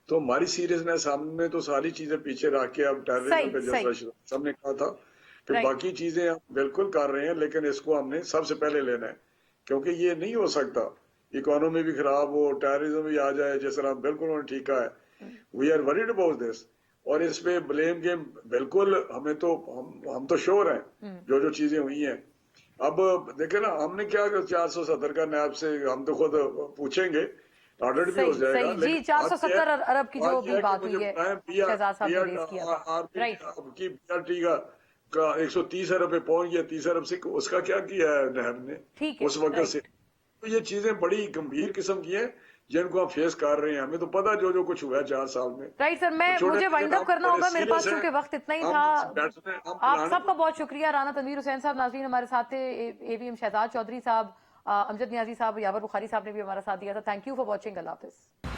तो हमारी सीरियसनेस हमने तो सारी चीजें पीछे रख के अब टेररिज्म पे सही। जैसा सबने कहा था कि Right. बाकी चीजें हम बिल्कुल कर रहे हैं, लेकिन इसको हमने सबसे पहले लेना है, क्योंकि ये नहीं हो सकता इकोनॉमी भी खराब हो, टेररिज्म भी आ जाए, जिस तरह बिल्कुल उन्होंने ठीक कहा है। We are worried about this, और इस पे ब्लेम गेम बिल्कुल हमें तो हम तो श्योर हैं जो जो चीजें हुई हैं। अब देखे ना, हमने क्या 470 का नैब से हम तो खुद पूछेंगे, ऑडिट भी हो सही जाएगा। सही जी, लेकिन 470 अरब की जो भी बात हुई है शहजाद साहब ने रेज किया था। राइट, की BRT का 130 अरब पे पहुंच गया, 30 अरब से उसका क्या किया है नहब ने ठीक है, उस वक्त से। तो ये चीजें बड़ी गंभीर किस्म की हैं जिनको हम फेस कर रहे हैं। हमें तो पता जो जो कुछ हुआ है 4 साल में। राइट सर, मुझे वाइंड अप करना होगा, मेरे पास क्योंकि वक्त इतना ही था। आप सबका बहुत शुक्रिया। राना तनवीर हुसैन साहब नाज़रीन हमारे साथ थे, AVM शहजाद चौधरी साहब, अमजद नियाजी साहब, यावर बुखारी साहब ने भी हमारा साथ दिया था। Thank you for watching. Allah Hafiz.